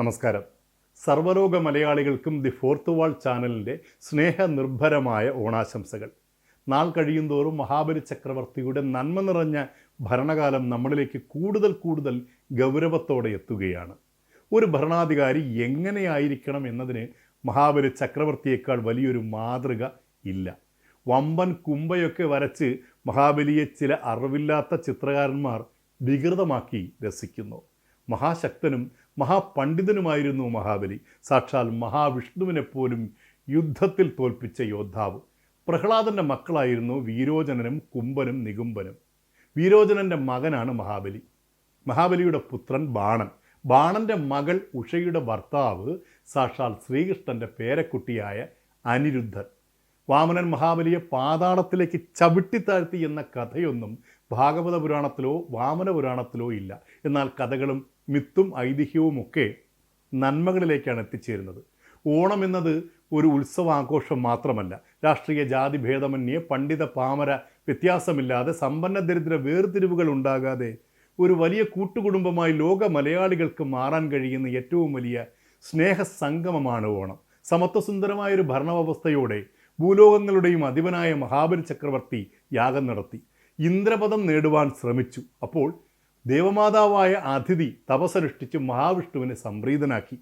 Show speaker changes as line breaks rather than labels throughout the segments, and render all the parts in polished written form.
നമസ്കാരം. സർവ്വലോക മലയാളികൾക്കും the fourth വാൾ ചാനലിൻ്റെ സ്നേഹനിർഭരമായ ഓണാശംസകൾ. നാൾ കഴിയുന്തോറും മഹാബലി ചക്രവർത്തിയുടെ നന്മ നിറഞ്ഞ ഭരണകാലം നമ്മളിലേക്ക് കൂടുതൽ ഗൗരവത്തോടെ എത്തുകയാണ്. ഒരു ഭരണാധികാരി എങ്ങനെയായിരിക്കണം എന്നതിന് മഹാബലി ചക്രവർത്തിയേക്കാൾ വലിയൊരു മാതൃക ഇല്ല. വമ്പൻ കുമ്പയൊക്കെ വരച്ച് മഹാബലിയെ ചില അറിവില്ലാത്ത ചിത്രകാരന്മാർ വികൃതമാക്കി രസിക്കുന്നു. മഹാശക്തനും മഹാപണ്ഡിതനുമായിരുന്നു മഹാബലി. സാക്ഷാൽ മഹാവിഷ്ണുവിനെപ്പോലും യുദ്ധത്തിൽ തോൽപ്പിച്ച യോദ്ധാവ്. പ്രഹ്ലാദൻ്റെ മക്കളായിരുന്നു വീരോചനനും കുംഭനും നികുംബനും. വീരോചനൻ്റെ മകനാണ് മഹാബലി. മഹാബലിയുടെ പുത്രൻ ബാണൻ. ബാണൻ്റെ മകൾ ഉഷയുടെ ഭർത്താവ് സാക്ഷാൽ ശ്രീകൃഷ്ണൻ്റെ പേരക്കുട്ടിയായ അനിരുദ്ധൻ. വാമനൻ മഹാബലിയെ പാതാളത്തിലേക്ക് ചവിട്ടിത്താഴ്ത്തി എന്ന കഥയൊന്നും ഭാഗവത പുരാണത്തിലോ വാമന പുരാണത്തിലോ ഇല്ല. എന്നാൽ കഥകളും മിത്തും ഐതിഹ്യവുമൊക്കെ നന്മകളിലേക്കാണ് എത്തിച്ചേരുന്നത്. ഓണം എന്നത് ഒരു ഉത്സവാഘോഷം മാത്രമല്ല. രാഷ്ട്രീയ ജാതി ഭേദമന്യേ പണ്ഡിത പാമര വ്യത്യാസമില്ലാതെ സമ്പന്ന ദരിദ്ര വേർതിരിവുകൾ ഉണ്ടാകാതെ ഒരു വലിയ കൂട്ടുകുടുംബമായി ലോക മലയാളികൾക്ക് മാറാൻ കഴിയുന്ന ഏറ്റവും വലിയ സ്നേഹസംഗമമാണ് ഓണം. സമത്വസുന്ദരമായൊരു ഭരണവ്യവസ്ഥയോടെ ഭൂലോകങ്ങളുടെയും അധിപനായ മഹാബലി ചക്രവർത്തി യാഗം നടത്തി ഇന്ദ്രപദം നേടുവാൻ ശ്രമിച്ചു. അപ്പോൾ ദേവമാതാവായ അതിഥി തപസ്സനുഷ്ഠിച്ച് മഹാവിഷ്ണുവിനെ സംപ്രീതനാക്കി.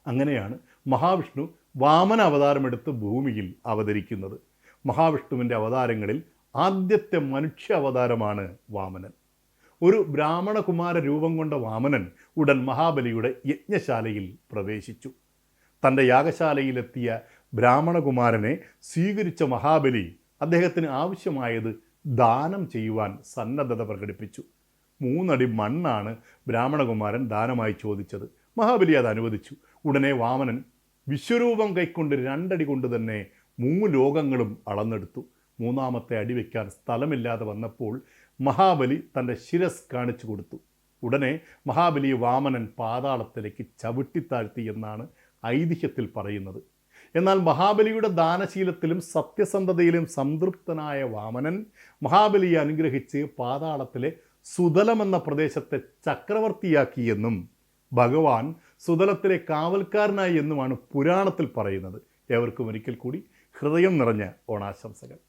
അങ്ങനെയാണ് മഹാവിഷ്ണു വാമന അവതാരമെടുത്ത് ഭൂമിയിൽ അവതരിക്കുന്നത്. മഹാവിഷ്ണുവിൻ്റെ അവതാരങ്ങളിൽ ആദ്യത്തെ മനുഷ്യ അവതാരമാണ് വാമനൻ. ഒരു ബ്രാഹ്മണകുമാര രൂപം കൊണ്ട വാമനൻ ഉടൻ മഹാബലിയുടെ യജ്ഞശാലയിൽ പ്രവേശിച്ചു. തൻ്റെ യാഗശാലയിലെത്തിയ ബ്രാഹ്മണകുമാരനെ സ്വീകരിച്ച മഹാബലി അദ്ദേഹത്തിന് ആവശ്യമായത് ദാനം ചെയ്യുവാൻ സന്നദ്ധത പ്രകടിപ്പിച്ചു. 3 അടി മണ്ണാണ് ബ്രാഹ്മണകുമാരൻ ദാനമായി ചോദിച്ചത്. മഹാബലി അത് അനുവദിച്ചു. ഉടനെ വാമനൻ വിശ്വരൂപം കൈക്കൊണ്ട് 2 അടി കൊണ്ട് തന്നെ 3 ലോകങ്ങളും അളന്നെടുത്തു. 3-ാമത്തെ അടി വയ്ക്കാൻ സ്ഥലമില്ലാതെ വന്നപ്പോൾ മഹാബലി തൻ്റെ ശിരസ് കാണിച്ചു കൊടുത്തു. ഉടനെ മഹാബലിയെ വാമനൻ പാതാളത്തിലേക്ക് ചവിട്ടിത്താഴ്ത്തി എന്നാണ് ഐതിഹ്യത്തിൽ പറയുന്നത്. എന്നാൽ മഹാബലിയുടെ ദാനശീലത്തിലും സത്യസന്ധതയിലും സംതൃപ്തനായ വാമനൻ മഹാബലിയെ അനുഗ്രഹിച്ച് പാതാളത്തിലെ സുതലമെന്ന പ്രദേശത്തെ ചക്രവർത്തിയാക്കിയെന്നും ഭഗവാൻ സുതലത്തിലെ കാവൽക്കാരനായി എന്നുമാണ് പുരാണത്തിൽ പറയുന്നത്. ഏവർക്കും ഒരിക്കൽ കൂടി ഹൃദയം നിറഞ്ഞ ഓണാശംസകൾ.